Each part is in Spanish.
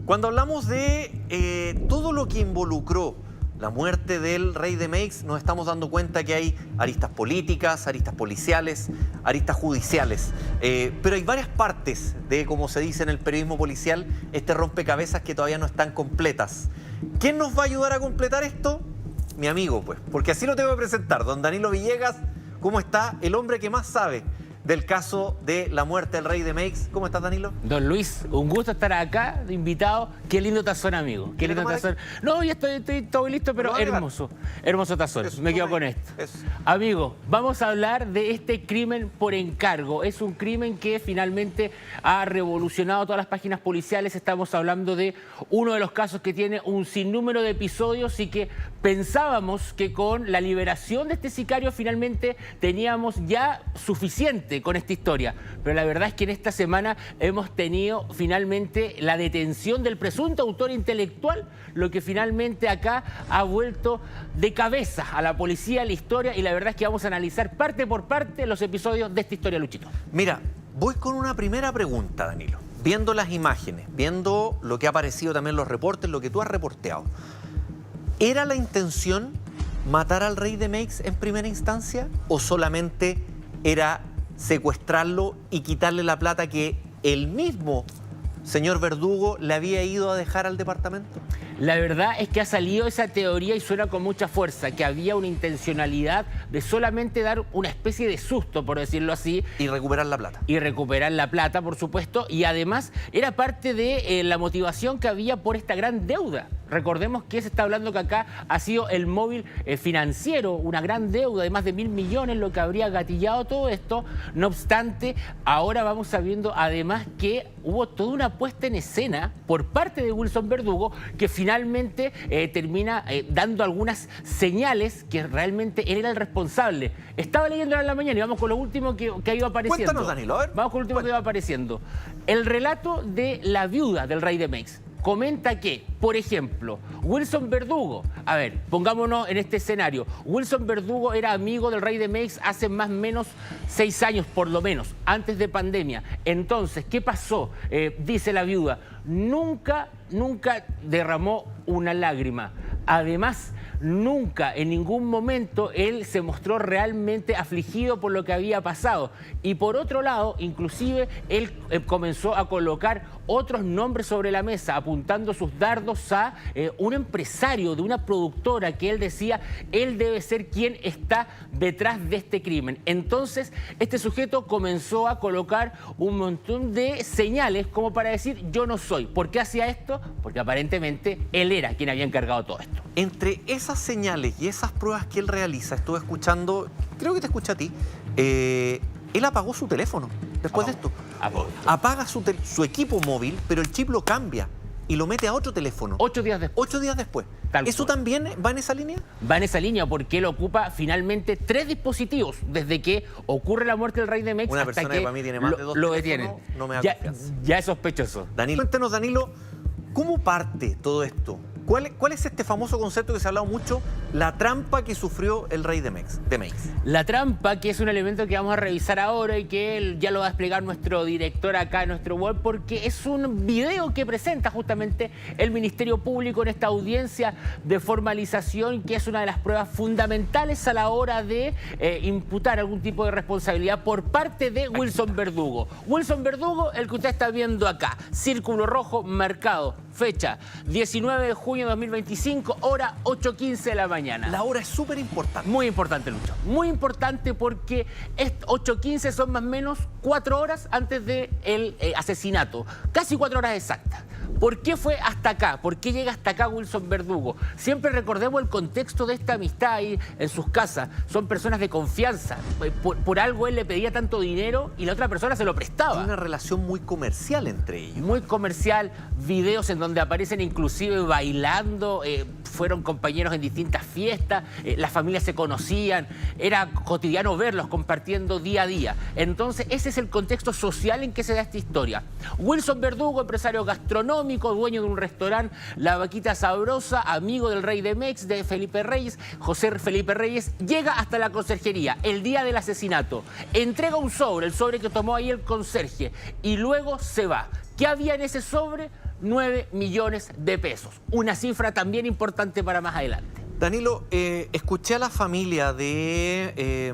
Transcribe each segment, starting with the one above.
Cuando hablamos de todo lo que involucró la muerte del rey de Meix, nos estamos dando cuenta que hay aristas políticas, aristas policiales, aristas judiciales. Pero hay varias partes de, como se dice en el periodismo policial, este rompecabezas que todavía no están completas. ¿Quién nos va a ayudar a completar esto? Mi amigo, pues, porque así lo tengo que presentar. Don Danilo Villegas, ¿cómo está? El hombre que más sabe del caso de la muerte del rey de Meix. ¿Cómo estás, Danilo? Don Luis, un gusto estar acá, invitado. Qué lindo tazón, amigo. Qué lindo tazón. No, ya estoy todo listo, pero hermoso. Hermoso tazón. Eso, me quedo con esto. Eso. Amigo, vamos a hablar de este crimen por encargo. Es un crimen que finalmente ha revolucionado todas las páginas policiales. Estamos hablando de uno de los casos que tiene un sinnúmero de episodios y que pensábamos que con la liberación de este sicario finalmente teníamos ya suficiente con esta historia. Pero la verdad es que en esta semana hemos tenido finalmente la detención del presunto autor intelectual, lo que finalmente acá ha vuelto de cabeza a la policía, la historia, y la verdad es que vamos a analizar parte por parte los episodios de esta historia, Luchito. Mira, voy con una primera pregunta, Danilo. Viendo las imágenes, viendo lo que ha aparecido también en los reportes, lo que tú has reporteado, ¿era la intención matar al rey de Meix en primera instancia o solamente era secuestrarlo y quitarle la plata que el mismo señor Verdugo le había ido a dejar al departamento? La verdad es que ha salido esa teoría y suena con mucha fuerza, que había una intencionalidad de solamente dar una especie de susto, por decirlo así. Y recuperar la plata. Y recuperar la plata, por supuesto, y además era parte de la motivación que había por esta gran deuda. Recordemos que se está hablando que acá ha sido el móvil financiero, una gran deuda de más de 1.000 millones, lo que habría gatillado todo esto. No obstante, ahora vamos sabiendo además que hubo toda una puesta en escena por parte de Wilson Verdugo que finalmente termina dando algunas señales que realmente él era el responsable. Estaba leyendo en la mañana y vamos con lo último que ha ido apareciendo. Cuéntanos, Danilo, a ver. Vamos con lo último que iba apareciendo. El relato de la viuda del rey de Meix comenta que, por ejemplo, Wilson Verdugo, a ver, pongámonos en este escenario, Wilson Verdugo era amigo del rey de Meix hace más o menos 6 años, por lo menos, antes de pandemia. Entonces, ¿qué pasó? Dice la viuda, nunca derramó una lágrima. Además, nunca, en ningún momento, él se mostró realmente afligido por lo que había pasado. Y por otro lado, inclusive, él comenzó a colocar otros nombres sobre la mesa, apuntando sus dardos a un empresario de una productora que él decía, él debe ser quien está detrás de este crimen. Entonces, este sujeto comenzó a colocar un montón de señales como para decir, yo no soy. ¿Por qué hacía esto? Porque aparentemente él era quien había encargado todo esto. Entre esas señales y esas pruebas que él realiza, estuve escuchando, creo que te escuché a ti, él apagó su teléfono después de esto. Apaga su equipo móvil, pero el chip lo cambia y lo mete a otro teléfono. 8 días después. 8 días después. ¿Eso cual. también va en esa línea? Va en esa línea porque él ocupa finalmente 3 dispositivos desde que ocurre la muerte del rey de Meix Una hasta persona que para mí tiene más de 2 lo teléfonos, detienen. no me da confianza. Ya es sospechoso. Danilo, cuéntanos, Danilo, ¿cómo parte todo esto? ¿Cuál es este famoso concepto que se ha hablado mucho? La trampa que sufrió el rey de Meix. La trampa, que es un elemento que vamos a revisar ahora y que ya lo va a explicar nuestro director acá en nuestro web, porque es un video que presenta justamente el Ministerio Público en esta audiencia de formalización, que es una de las pruebas fundamentales a la hora de imputar algún tipo de responsabilidad por parte de Wilson Verdugo. Wilson Verdugo, el que usted está viendo acá, círculo rojo marcado, fecha 19 de junio de 2025, hora 8:15 de la mañana. La hora es súper importante. Muy importante, Lucho. Muy importante porque 8:15 son más o menos 4 horas antes del asesinato. Casi 4 horas exactas. ¿Por qué fue hasta acá? ¿Por qué llega hasta acá Wilson Verdugo? Siempre recordemos el contexto de esta amistad ahí en sus casas. Son personas de confianza. Por algo él le pedía tanto dinero y la otra persona se lo prestaba. Hay una relación muy comercial entre ellos. Muy comercial, videos en donde aparecen inclusive bailando, fueron compañeros en distintas fiestas, las familias se conocían, era cotidiano verlos compartiendo día a día. Entonces ese es el contexto social en que se da esta historia. Wilson Verdugo, empresario gastronómico, dueño de un restaurante, La Vaquita Sabrosa, amigo del rey de Meix, de Felipe Reyes, José Felipe Reyes, llega hasta la conserjería el día del asesinato, entrega un sobre, el sobre que tomó ahí el conserje, y luego se va. ¿Qué había en ese sobre? 9 millones de pesos. Una cifra también importante para más adelante. Danilo, escuché a la familia de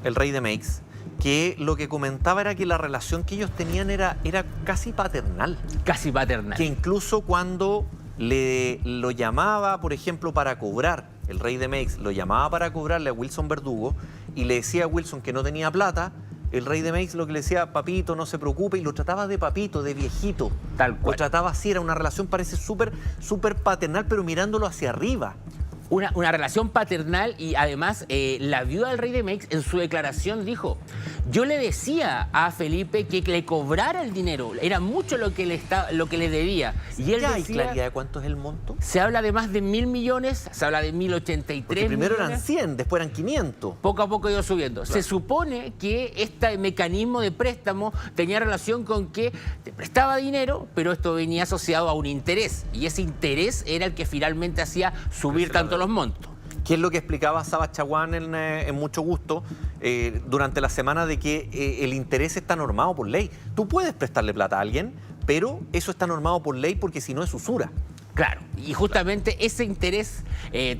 el Rey de Meix que lo que comentaba era que la relación que ellos tenían era casi paternal. Casi paternal. Que incluso cuando lo llamaba, por ejemplo, para cobrar, el Rey de Meix lo llamaba para cobrarle a Wilson Verdugo y le decía a Wilson que no tenía plata, el Rey de Meix lo que le decía, papito, no se preocupe, y lo trataba de papito, de viejito. Tal cual. Lo trataba así, era una relación, parece súper paternal, pero mirándolo hacia arriba. Una relación paternal y además la viuda del Rey de Meix en su declaración dijo, yo le decía a Felipe que le cobrara el dinero, era mucho lo que le debía. Y él ¿Ya hay decía, claridad de cuánto es el monto? se habla de más de 1.000 millones, se habla de 1.083 Porque primero millones. eran 100, después eran 500. Poco a poco iba subiendo. Claro. Se supone que este mecanismo de préstamo tenía relación con que te prestaba dinero, pero esto venía asociado a un interés. Y ese interés era el que finalmente hacía subir tanto los montos. ¿Qué es lo que explicaba Saba Chaguán en Mucho Gusto durante la semana de que el interés está normado por ley? Tú puedes prestarle plata a alguien, pero eso está normado por ley porque si no es usura. Claro, y justamente ese interés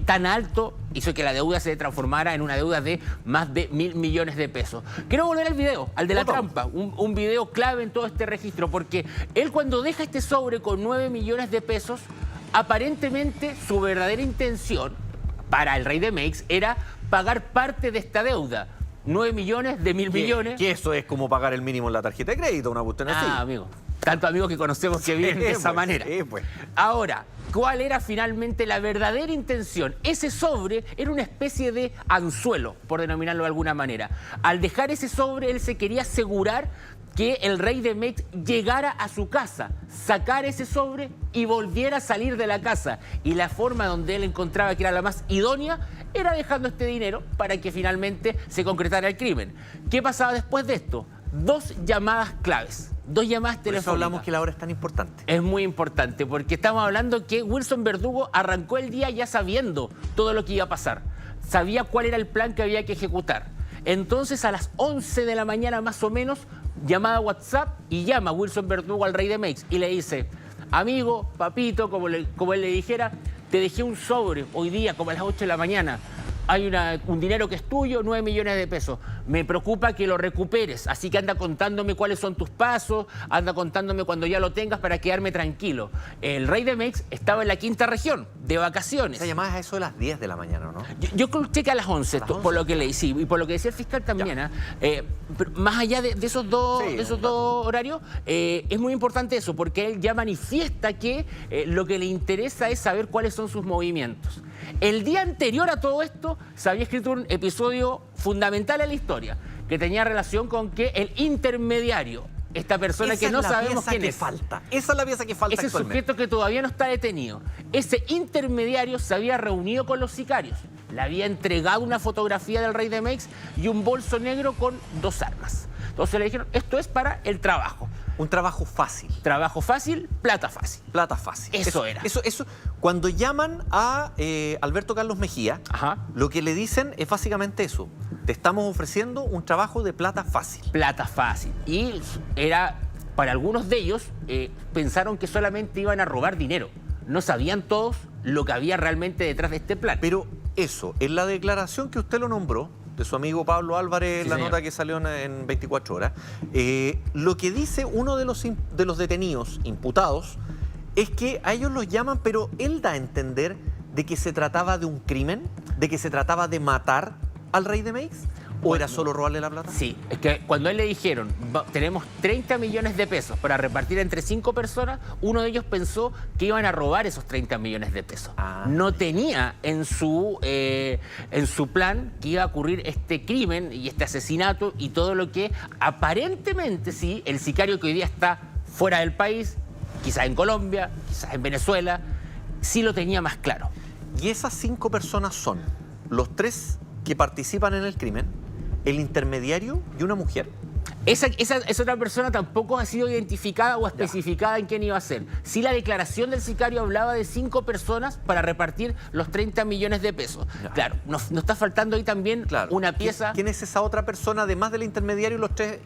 tan alto hizo que la deuda se transformara en una deuda de más de 1.000 millones de pesos. Quiero volver al video, al de la trampa, un video clave en todo este registro, porque él cuando deja este sobre con 9 millones de pesos, aparentemente su verdadera intención para el Rey de Meix era pagar parte de esta deuda. 9 millones de 1.000 millones. Que eso es como pagar el mínimo en la tarjeta de crédito, una cuestión así. Amigo. Tantos amigos que conocemos que viven de esa manera. Sí, pues. Ahora, ¿cuál era finalmente la verdadera intención? Ese sobre era una especie de anzuelo, por denominarlo de alguna manera. Al dejar ese sobre, él se quería asegurar que el Rey de Meix llegara a su casa, sacara ese sobre y volviera a salir de la casa. Y la forma donde él encontraba que era la más idónea era dejando este dinero para que finalmente se concretara el crimen. ¿Qué pasaba después de esto? 2 llamadas claves, 2 llamadas telefónicas. Por eso hablamos que la hora es tan importante. Es muy importante porque estamos hablando que Wilson Verdugo arrancó el día ya sabiendo todo lo que iba a pasar. Sabía cuál era el plan que había que ejecutar. Entonces a las 11 de la mañana más o menos, llamada a WhatsApp y llama Wilson Verdugo al Rey de Meix y le dice, amigo, papito, como él le dijera, te dejé un sobre hoy día como a las 8 de la mañana. Hay un dinero que es tuyo, 9 millones de pesos. Me preocupa que lo recuperes, así que anda contándome cuáles son tus pasos, anda contándome cuando ya lo tengas para quedarme tranquilo. El Rey de Meix estaba en la 5ª región, de vacaciones. Esa llamada es eso de las 10 de la mañana, ¿no? Yo escuché que a las 11, por lo que leí, sí, y por lo que decía el fiscal también. Pero más allá de esos dos, Sí, de esos dos horarios, es muy importante eso, porque él ya manifiesta que lo que le interesa es saber cuáles son sus movimientos. El día anterior a todo esto se había escrito un episodio fundamental en la historia que tenía relación con que el intermediario, esta persona que no sabemos quién es. Esa es la pieza que falta Ese actualmente. sujeto que todavía no está detenido. Ese intermediario se había reunido con los sicarios. Le había entregado una fotografía del Rey de Meix y un bolso negro con 2 armas. Entonces le dijeron, esto es para el trabajo. Un trabajo fácil. Trabajo fácil, plata fácil. Plata fácil. Eso era. Eso, cuando llaman a Alberto Carlos Mejía, Ajá. lo que le dicen es básicamente eso. Te estamos ofreciendo un trabajo de plata fácil. Plata fácil. Y era, para algunos de ellos, pensaron que solamente iban a robar dinero. No sabían todos lo que había realmente detrás de este plan. Pero eso, en la declaración que usted lo nombró, de su amigo Pablo Álvarez, Sí, la señor. nota que salió en 24 horas, lo que dice uno de los detenidos, imputados, es que a ellos los llaman, pero él da a entender de que se trataba de un crimen, de que se trataba de matar al Rey de Meix, ¿o era solo robarle la plata? Sí, es que cuando a él le dijeron, tenemos 30 millones de pesos para repartir entre 5 personas, uno de ellos pensó que iban a robar esos 30 millones de pesos. Ah. No tenía en su plan que iba a ocurrir este crimen y este asesinato y todo lo que aparentemente, sí, el sicario que hoy día está fuera del país, quizás en Colombia, quizás en Venezuela, sí lo tenía más claro. Y esas 5 personas son los 3 que participan en el crimen, el intermediario y una mujer. Esa otra persona tampoco ha sido identificada o especificada en quién iba a ser. Sí, la declaración del sicario hablaba de 5 personas para repartir los 30 millones de pesos. Ya. Claro, nos está faltando ahí también una pieza. ¿Quién es esa otra persona, además del intermediario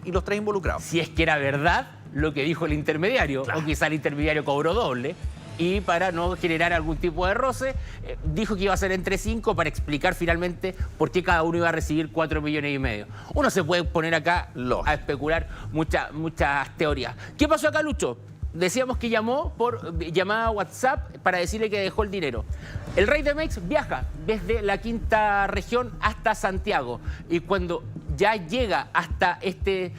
y los tres involucrados? Si es que era verdad lo que dijo el intermediario, Claro. o quizá el intermediario cobró doble. Y para no generar algún tipo de roce, dijo que iba a ser entre 5 para explicar finalmente por qué cada uno iba a recibir 4,5 millones. Uno se puede poner acá Lógico. a especular muchas teorías. ¿Qué pasó acá, Lucho? Decíamos que llamó por llamada a WhatsApp para decirle que dejó el dinero. El Rey de Mex viaja desde la quinta región hasta Santiago y cuando ya llega hasta este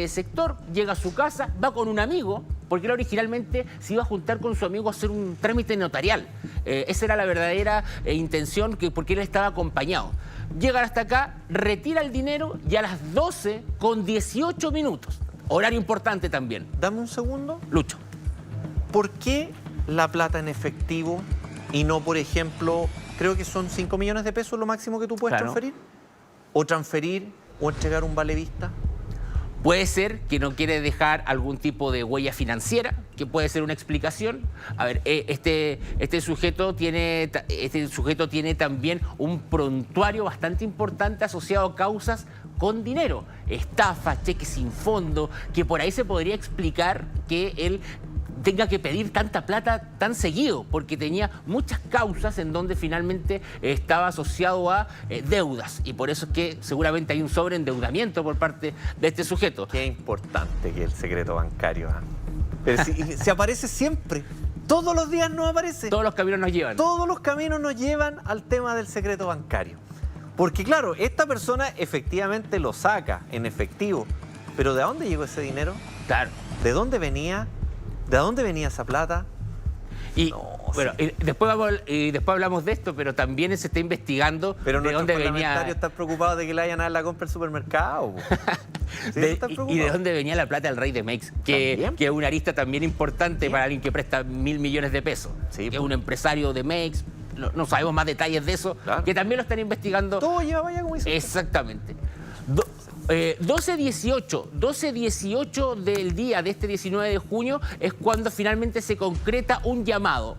sector, llega a su casa, va con un amigo, porque él originalmente se iba a juntar con su amigo a hacer un trámite notarial. Esa era la verdadera intención, porque él estaba acompañado. Llegan hasta acá, retira el dinero y a las 12:18, horario importante también. Dame un segundo. Lucho. ¿Por qué la plata en efectivo y no, por ejemplo, creo que son 5 millones de pesos lo máximo que tú puedes Claro. transferir? ¿O transferir o entregar un vale vista? Puede ser que no quiere dejar algún tipo de huella financiera, que puede ser una explicación. A ver, este sujeto tiene también un prontuario bastante importante asociado a causas con dinero, estafa, cheques sin fondo, que por ahí se podría explicar que él tenga que pedir tanta plata tan seguido, porque tenía muchas causas en donde finalmente estaba asociado a deudas. Y por eso es que seguramente hay un sobreendeudamiento por parte de este sujeto. Qué importante que el secreto bancario. ¿Ah? Pero si aparece siempre. Todos los días nos aparece. Todos los caminos nos llevan. Todos los caminos nos llevan al tema del secreto bancario. Porque claro, esta persona efectivamente lo saca en efectivo. Pero ¿de dónde llegó ese dinero? Claro. ¿De dónde venía? ¿De dónde venía esa plata? Y No, bueno, sí. después hablamos de esto, pero también se está investigando Pero de nuestros dónde venía parlamentarios están preocupados de que le vayan a dar la compra al supermercado. Po. Sí, de- están y preocupados. de dónde venía la plata del Rey de Mex, También. que es una arista también importante para alguien que presta 1.000 millones de pesos, Sí, que es po. un empresario de Mex. No sabemos más detalles de eso, Claro. que también lo están investigando. Todo lleva vaya como dice. Exactamente. 12:18 del día de este 19 de junio es cuando finalmente se concreta un llamado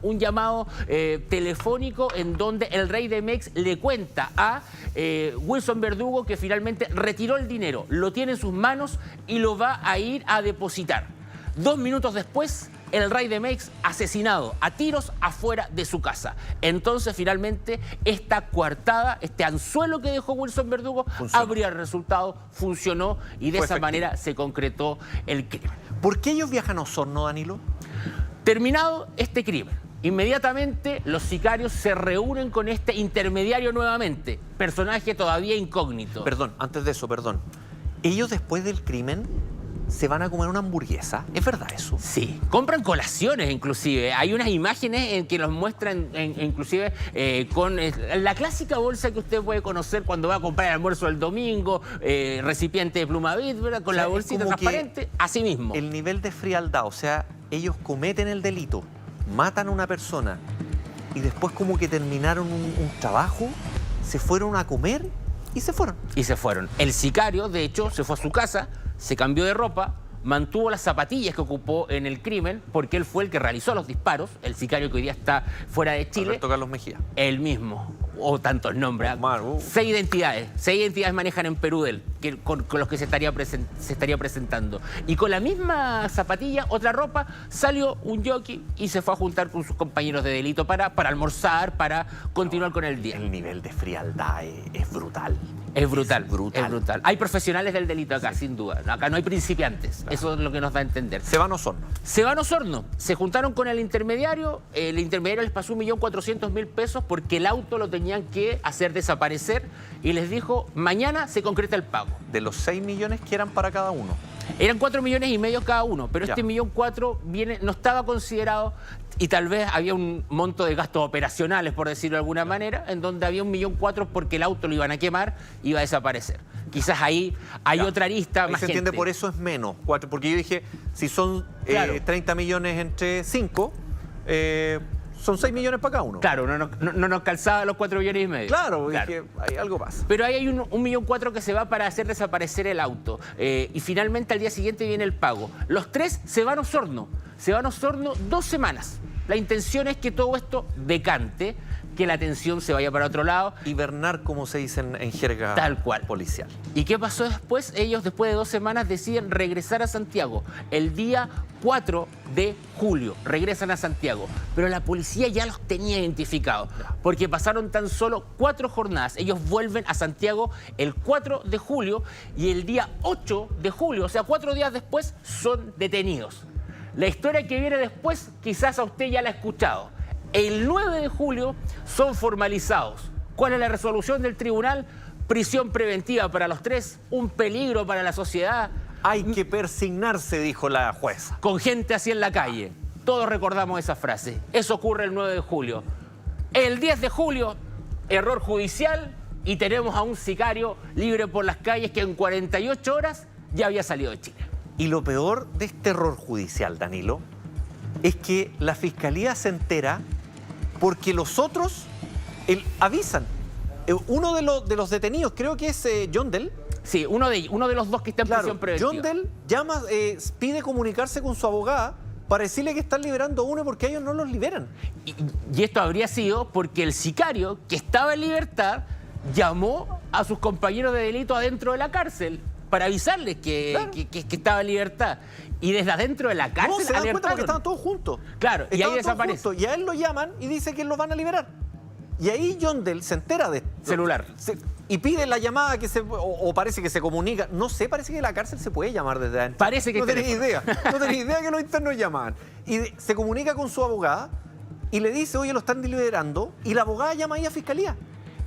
telefónico en donde el Rey de Mex le cuenta a Wilson Verdugo que finalmente retiró el dinero, lo tiene en sus manos y lo va a ir a depositar. 2 minutos después, el Rey de Mex asesinado a tiros afuera de su casa. Entonces, finalmente, esta coartada, este anzuelo que dejó Wilson Verdugo, Funcionó. habría resultado, funcionó y de Fue esa efectivo. manera se concretó el crimen. ¿Por qué ellos viajan a Osorno, Danilo? Terminado este crimen, inmediatamente los sicarios se reúnen con este intermediario nuevamente, personaje todavía incógnito. Perdón, antes de eso, perdón. Ellos después del crimen se van a comer una hamburguesa. ¿Es verdad eso? Sí, compran colaciones inclusive. Hay unas imágenes en que los muestran inclusive con la clásica bolsa que usted puede conocer cuando va a comprar el almuerzo el domingo, recipiente de Plumavit, ¿verdad? Con O sea, la es bolsita como que transparente, así mismo. El nivel de frialdad, o sea, ellos cometen el delito, matan a una persona y después como que terminaron un trabajo, se fueron a comer y se fueron. Y se fueron. El sicario, de hecho, se fue a su casa, se cambió de ropa, mantuvo las zapatillas que ocupó en el crimen, porque él fue el que realizó los disparos, el sicario que hoy día está fuera de Chile. Alberto Carlos Mejía. Él mismo, o tantos nombres. Omar, 6 identidades manejan en Perú de él, con los que se estaría presentando. Y con la misma zapatilla, otra ropa, salió un jockey y se fue a juntar con sus compañeros de delito para almorzar, para continuar con el día. El nivel de frialdad es brutal. Es brutal, brutal. es brutal. Hay profesionales del delito acá, sin duda. Acá no hay principiantes. Eso es lo que nos da a entender. Se van a Osorno. Se van a Osorno, se juntaron con el intermediario les pasó 1.400.000 pesos porque el auto lo tenían que hacer desaparecer y les dijo, mañana se concreta el pago. De los 6 millones que eran para cada uno. Eran 4,5 millones cada uno, pero Ya. este 1.4 millón no estaba considerado y tal vez había un monto de gastos operacionales, por decirlo de alguna manera, en donde había 1.4 millón porque el auto lo iban a quemar y iba a desaparecer. Quizás ahí hay Ya. otra arista Ahí más se entiende, gente. por eso es menos. 4, porque yo dije, si son Claro. 30 millones entre 5, son 6 millones para cada uno. Claro, no nos calzaba los 4,5 millones. Claro, dije, hay algo más. Pero ahí hay un 1,4 millón que se va para hacer desaparecer el auto. Y finalmente al día siguiente viene el pago. Los 3 se van a Osorno. Se van a Osorno 2 semanas. La intención es que todo esto decante, que la atención se vaya para otro lado. Hibernar, como se dice en jerga Tal cual. policial. ¿Y qué pasó después? Ellos, después de 2 semanas, deciden regresar a Santiago. El día 4 de julio regresan a Santiago. Pero la policía ya los tenía identificados, porque pasaron tan solo 4 jornadas. Ellos vuelven a Santiago el 4 de julio y el día 8 de julio, o sea, 4 días después, son detenidos. La historia que viene después, quizás a usted ya la ha escuchado. El 9 de julio son formalizados. ¿Cuál es la resolución del tribunal? Prisión preventiva para los 3, un peligro para la sociedad. Hay que persignarse, dijo la jueza. Con gente así en la calle. Todos recordamos esa frase. Eso ocurre el 9 de julio. El 10 de julio, error judicial, y tenemos a un sicario libre por las calles que en 48 horas ya había salido de Chile. Y lo peor de este error judicial, Danilo, es que la fiscalía se entera porque los otros avisan. Uno de los detenidos, creo que es John Dell. Sí, uno de los 2 que está en prisión preventiva. John Dell llama, pide comunicarse con su abogada para decirle que están liberando a uno porque ellos no los liberan. Y esto habría sido porque el sicario, que estaba en libertad, llamó a sus compañeros de delito adentro de la cárcel para avisarles que estaba en libertad. Y desde adentro de la cárcel No, se dan cuenta alertaron. porque estaban todos juntos. Claro, y ahí Estaban todos desaparece. juntos, y a él lo llaman y dice que los van a liberar. Y ahí John Dell se entera de esto. Celular. Y pide la llamada o parece que se comunica. No sé, parece que la cárcel se puede llamar desde adentro. Parece que no tenés teléfono. idea. No tenés idea que los internos llaman. Y se comunica con su abogada y le dice, oye, lo están liberando. Y la abogada llama ahí a fiscalía.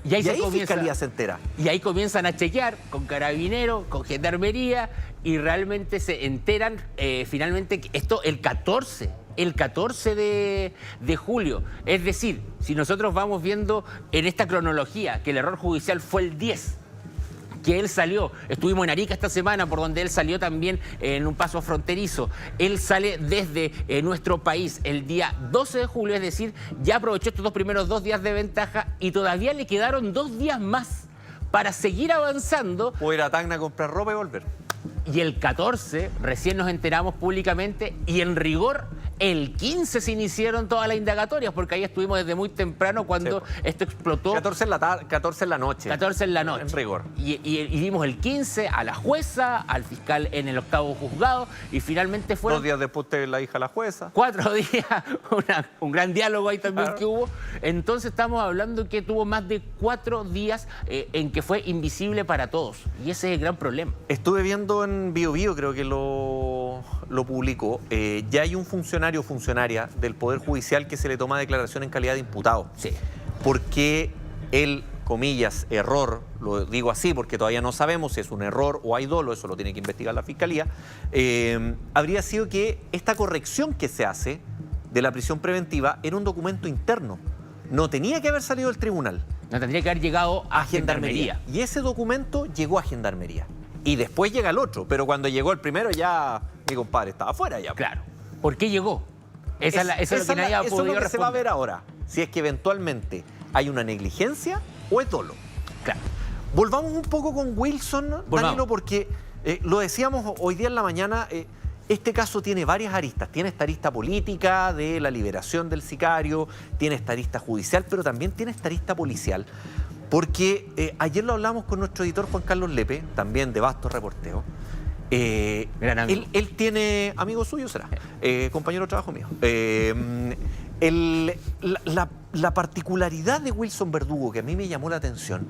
Y ahí fiscalía se entera. Y ahí comienzan a chequear con carabineros, con gendarmería, y realmente se enteran finalmente que esto el 14 de julio. Es decir, si nosotros vamos viendo en esta cronología que el error judicial fue el 10, que él salió, estuvimos en Arica esta semana, por donde él salió también en un paso fronterizo. Él sale desde nuestro país el día 12 de julio, es decir, ya aprovechó estos primeros 2 días de ventaja y todavía le quedaron 2 días más para seguir avanzando. O ir a Tacna a comprar ropa y volver. Y el 14 recién nos enteramos públicamente y en rigor el 15 se iniciaron todas las indagatorias, porque ahí estuvimos desde muy temprano cuando esto explotó. 14 en la noche. 14 en la noche. En rigor. Y vimos el 15 a la jueza, al fiscal en el 8º juzgado y finalmente fueron 2 días después de la hija a la jueza. 4 días, un gran diálogo ahí también Claro. que hubo. Entonces estamos hablando que tuvo más de 4 días en que fue invisible para todos. Y ese es el gran problema. Estuve viendo en BioBio, creo que lo publicó, ya hay un funcionario o funcionaria del Poder Judicial que se le toma declaración en calidad de imputado. Sí. Porque el, comillas, error, lo digo así porque todavía no sabemos si es un error o hay dolo, eso lo tiene que investigar la Fiscalía, habría sido que esta corrección que se hace de la prisión preventiva era un documento interno. No tenía que haber salido del tribunal. No tendría que haber llegado a Gendarmería. Y ese documento llegó a Gendarmería. Y después llega el otro, pero cuando llegó el primero ya mi compadre estaba afuera ya. Claro. ¿Por qué llegó? Eso es lo que nadie ha eso podido es lo que se va a responder. ver ahora. Si es que eventualmente hay una negligencia o es dolo. Claro. Volvamos un poco con Wilson, Danilo, porque lo decíamos hoy día en la mañana, este caso tiene varias aristas. Tiene esta arista política de la liberación del sicario, tiene esta arista judicial, pero también tiene esta arista policial. Porque ayer lo hablamos con nuestro editor Juan Carlos Lepe, también de vasto reporteo. Gran amigo. Él tiene, amigo suyo será, compañero de trabajo mío. La particularidad de Wilson Verdugo, que a mí me llamó la atención,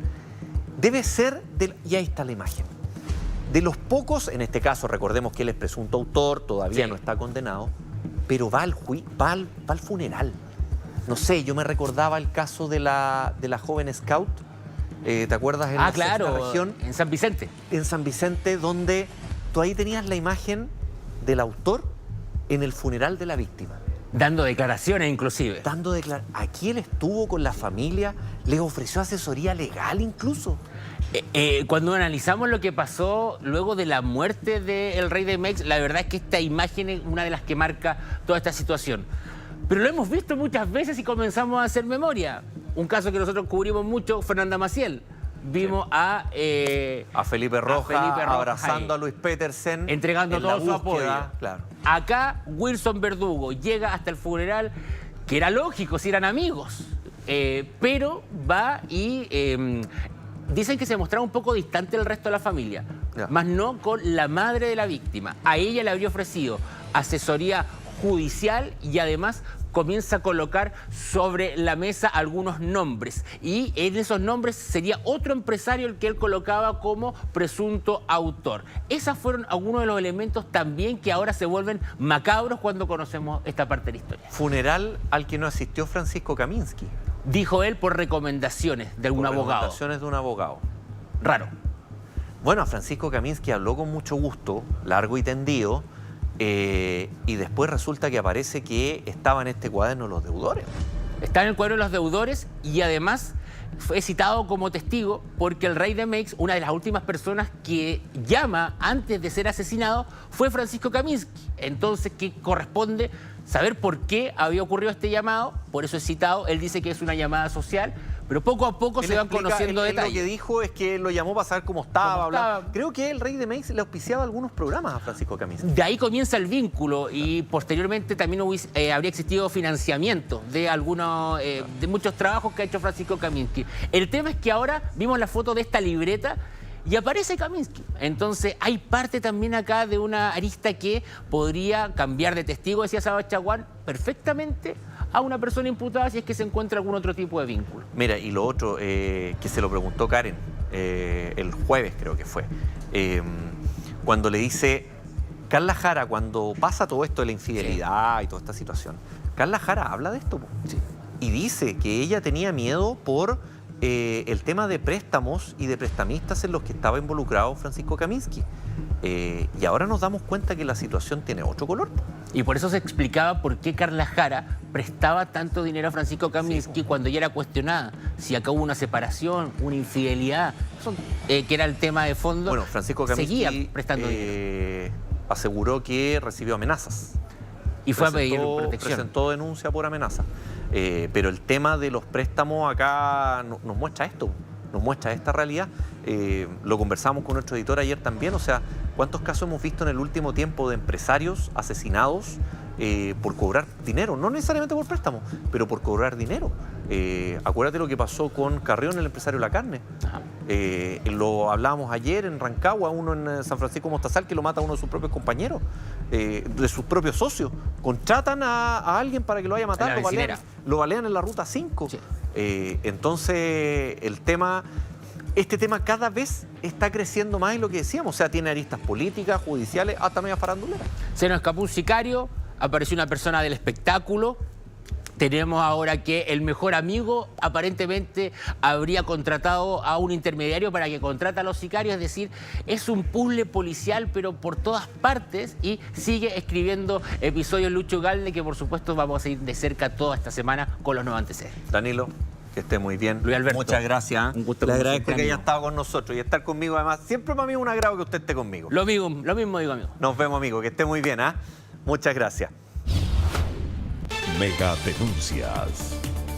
debe ser, y ahí está la imagen, de los pocos, en este caso recordemos que él es presunto autor, todavía no está condenado, pero va al funeral. No sé, yo me recordaba el caso de la joven scout, ¿te acuerdas? En la sexta región, en San Vicente. en San Vicente, donde tú ahí tenías la imagen del autor en el funeral de la víctima. Dando declaraciones inclusive. Aquí él estuvo con la familia, les ofreció asesoría legal incluso. Cuando analizamos lo que pasó luego de la muerte del rey de Mex, la verdad es que esta imagen es una de las que marca toda esta situación. Pero lo hemos visto muchas veces y comenzamos a hacer memoria. Un caso que nosotros cubrimos mucho, Fernanda Maciel. Vimos a Felipe Roja abrazando ahí, a Luis Petersen, entregando en todo la su apoyo. búsqueda, claro. Acá Wilson Verdugo llega hasta el funeral, que era lógico si eran amigos. pero va y dicen que se mostraba un poco distante del resto de la familia, más no con la madre de la víctima. A ella le habría ofrecido asesoría judicial y además comienza a colocar sobre la mesa algunos nombres. Y en esos nombres sería otro empresario el que él colocaba como presunto autor. Esos fueron algunos de los elementos también que ahora se vuelven macabros cuando conocemos esta parte de la historia. Funeral al que no asistió Francisco Kamiński. Dijo él por recomendaciones de un abogado. Recomendaciones de un abogado. Raro. Bueno, a Francisco Kamiński habló con mucho gusto, largo y tendido, y después resulta que aparece que estaba en este cuaderno los deudores. Está en el cuaderno de los deudores y además fue citado como testigo porque el rey de Meix, una de las últimas personas que llama antes de ser asesinado, fue Francisco Kamiński. Entonces, ¿qué corresponde? Saber por qué había ocurrido este llamado, por eso es citado. Él dice que es una llamada social, pero poco a poco se van conociendo detalles. Lo que dijo es que lo llamó para saber cómo estaba. Creo que el rey de Meix le auspiciaba algunos programas a Francisco Kamiński. De ahí comienza el vínculo y posteriormente también habría existido financiamiento de algunos, de muchos trabajos que ha hecho Francisco Kamiński. El tema es que ahora vimos la foto de esta libreta y aparece Kamiński. Entonces hay parte también acá de una arista que podría cambiar de testigo, decía Saba Chaguán, perfectamente a una persona imputada si es que se encuentra algún otro tipo de vínculo. Mira, y lo otro, que se lo preguntó Karen el jueves, creo que fue, cuando le dice, Carla Jara, cuando pasa todo esto de la infidelidad y toda esta situación, Carla Jara habla de esto, Sí. Y dice que ella tenía miedo por el tema de préstamos y de prestamistas en los que estaba involucrado Francisco Kamiński. Y ahora nos damos cuenta que la situación tiene otro color. Y por eso se explicaba por qué Carla Jara prestaba tanto dinero a Francisco Kamiński cuando ella era cuestionada. Si acá hubo una separación, una infidelidad, que era el tema de fondo. Bueno, Francisco Kamiński seguía prestando dinero. Aseguró que recibió amenazas. Y fue a pedir protección. Presentó denuncia por amenaza. Pero el tema de los préstamos acá nos muestra esto, nos muestra esta realidad. Lo conversamos con nuestro editor ayer también, o sea, ¿cuántos casos hemos visto en el último tiempo de empresarios asesinados por cobrar dinero? No necesariamente por préstamo, pero por cobrar dinero. Acuérdate lo que pasó con Carrión, el empresario de la carne. Lo hablábamos ayer en Rancagua, uno en San Francisco Mostazal, que lo mata a uno de sus propios compañeros, de sus propios socios. Contratan a alguien para que lo vaya a matar, lo balean en la ruta 5. Sí. Entonces, este tema cada vez está creciendo más en lo que decíamos. O sea, tiene aristas políticas, judiciales, hasta media farandulera. Se nos escapó un sicario, apareció una persona del espectáculo. Tenemos ahora que el mejor amigo aparentemente habría contratado a un intermediario para que contrate a los sicarios. Es decir, es un puzzle policial, pero por todas partes. Y sigue escribiendo episodios Lucho Galde, que por supuesto vamos a seguir de cerca toda esta semana con los nuevos antecedentes. Danilo, que esté muy bien. Luis Alberto, muchas gracias. Un gusto. Le agradezco que haya estado con nosotros y estar conmigo. Además, siempre para mí es un agrado que usted esté conmigo. Lo mismo digo, amigo. Nos vemos, amigo. Que esté muy bien. Muchas gracias. Megadenuncias.